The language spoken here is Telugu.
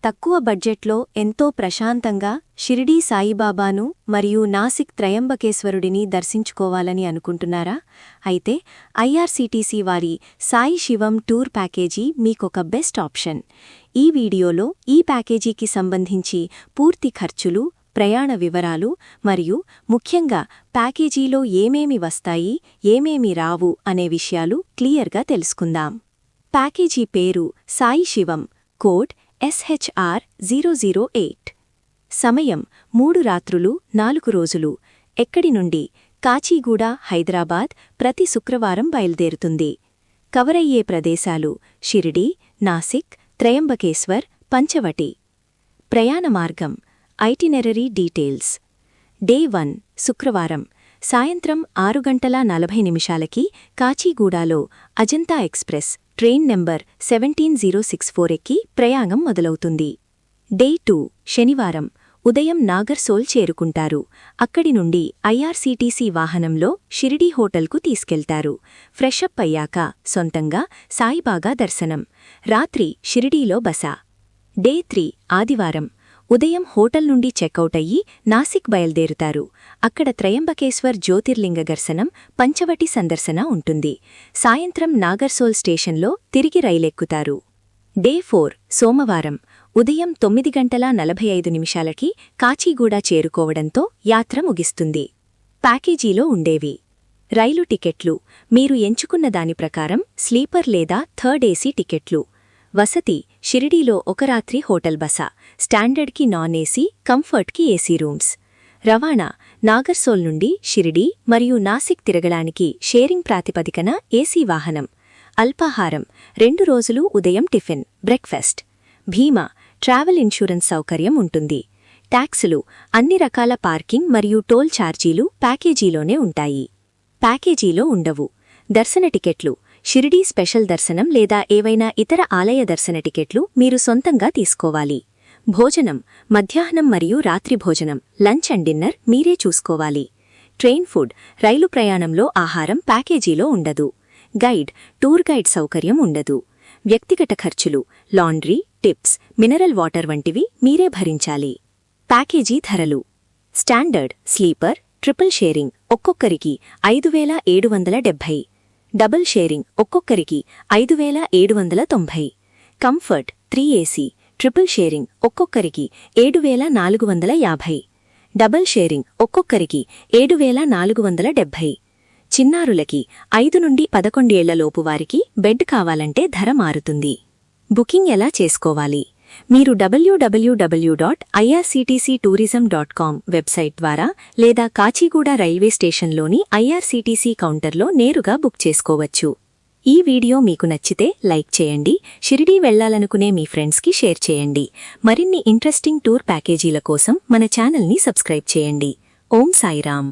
తక్కువ బడ్జెట్లో ఎంతో ప్రశాంతంగా షిరిడీ సాయిబాబాను మరియు నాసిక్ త్రయంబకేశ్వరుడిని దర్శించుకోవాలని అనుకుంటున్నారా? అయితే ఐఆర్సీటీసీ వారి సాయి శివం టూర్ ప్యాకేజీ మీకొక బెస్ట్ ఆప్షన్. ఈ వీడియోలో ఈ ప్యాకేజీకి సంబంధించి పూర్తి ఖర్చులు, ప్రయాణ వివరాలు మరియు ముఖ్యంగా ప్యాకేజీలో ఏమేమి వస్తాయి, ఏమేమి రావు అనే విషయాలు క్లియర్గా తెలుసుకుందాం. ప్యాకేజీ పేరు సాయి శివం, కోడ్ SHR 008. సమయం 3 రాత్రులు 4 రోజులు. ఎక్కడి నుండి? కాచిగూడ, హైదరాబాద్. ప్రతి శుక్రవారం బయలుదేరుతుంది. కవరయ్యే ప్రదేశాలు షిరిడీ, నాసిక్, త్రయంబకేశ్వర్, పంచవటి. ప్రయాణ మార్గం. ఐటినరరీ డీటెయిల్స్. డే 1 శుక్రవారం సాయంత్రం 6:40 కాచిగూడలో అజంతా ఎక్స్ప్రెస్ ట్రైన్ నెంబర్ 17064 ఎక్కి ప్రయాణం మొదలవుతుంది. డే 2 శనివారం ఉదయం నాగర్సోల్ చేరుకుంటారు. అక్కడి నుండి ఐఆర్సీటీసీ వాహనంలో షిరిడీ హోటల్కు తీసుకెళ్తారు. ఫ్రెషప్ అయ్యాక సొంతంగా సాయిబాబా దర్శనం. రాత్రి షిరిడీలో బస. డే 3 ఆదివారం ఉదయం హోటల్ నుండి చెక్అవుట్ అయ్యి నాసిక్ బయల్దేరుతారు. అక్కడ త్రయంబకేశ్వర్ జ్యోతిర్లింగ దర్శనం, పంచవటి సందర్శన ఉంటుంది. సాయంత్రం నాగర్సోల్ స్టేషన్లో తిరిగి రైలెక్కుతారు. డే 4 సోమవారం ఉదయం 9:45 కాచిగూడ చేరుకోవడంతో యాత్ర ముగిస్తుంది. ప్యాకేజీలో ఉండేవి: రైలు టికెట్లు, మీరు ఎంచుకున్న దాని ప్రకారం స్లీపర్ లేదా థర్డ్ ఏసీ టికెట్లు. వసతి, షిరిడీలో ఒక రాత్రి హోటల్ బస, స్టాండర్డ్కి నాన్ ఏసీ, కంఫర్ట్కి ఏసీ రూమ్స్. రవాణా, నాగర్సోల్ నుండి షిరిడీ మరియు నాసిక్ తిరగడానికి షేరింగ్ ప్రాతిపదికన ఏసీ వాహనం. అల్పాహారం 2 రోజులు ఉదయం టిఫిన్, బ్రేక్ఫాస్ట్. భీమా, ట్రావెల్ ఇన్సూరెన్స్ సౌకర్యం ఉంటుంది. ట్యాక్సులు, అన్ని రకాల పార్కింగ్ మరియు టోల్ ఛార్జీలు ప్యాకేజీలోనే ఉంటాయి. ప్యాకేజీలో ఉండవు: దర్శన టికెట్లు, షిరిడీ స్పెషల్ దర్శనం లేదా ఏవైనా ఇతర ఆలయ దర్శన టికెట్లు మీరు సొంతంగా తీసుకోవాలి. భోజనం, మధ్యాహ్నం మరియు రాత్రి భోజనం, లంచ్ అండ్ డిన్నర్ మీరే చూసుకోవాలి. ట్రైన్ ఫుడ్, రైలు ప్రయాణంలో ఆహారం ప్యాకేజీలో ఉండదు. గైడ్, టూర్ గైడ్ సౌకర్యం ఉండదు. వ్యక్తిగత ఖర్చులు, లాండ్రీ, టిప్స్, మినరల్ వాటర్ వంటివి మీరే భరించాలి. ప్యాకేజీ ధరలు: స్టాండర్డ్, స్లీపర్, ట్రిపుల్ షేరింగ్ ఒక్కొక్కరికి 5770. డబుల్ షేరింగ్ ఒక్కొక్కరికి 5790. కంఫర్ట్ 3 ఏసీ, ట్రిపుల్ షేరింగ్ ఒక్కొక్కరికి 7450. డబుల్ షేరింగ్ ఒక్కొక్కరికి 7470. చిన్నారులకి 5 నుండి 11 ఏళ్లలోపు వారికి బెడ్ కావాలంటే ధర మారుతుంది. బుకింగ్ ఎలా చేసుకోవాలి? మీరు www.irctctourism.com వెబ్సైట్ ద్వారా లేదా కాచిగూడ రైల్వే స్టేషన్లోని ఐఆర్సీటీసీ కౌంటర్లో నేరుగా బుక్ చేసుకోవచ్చు. ఈ వీడియో మీకు నచ్చితే లైక్ చేయండి, షిరిడీ వెళ్లాలనుకునే మీ ఫ్రెండ్స్కి షేర్ చేయండి. మరిన్ని ఇంట్రెస్టింగ్ టూర్ ప్యాకేజీల కోసం మన ఛానల్ని సబ్స్క్రైబ్ చేయండి. ఓం సాయిరామ్.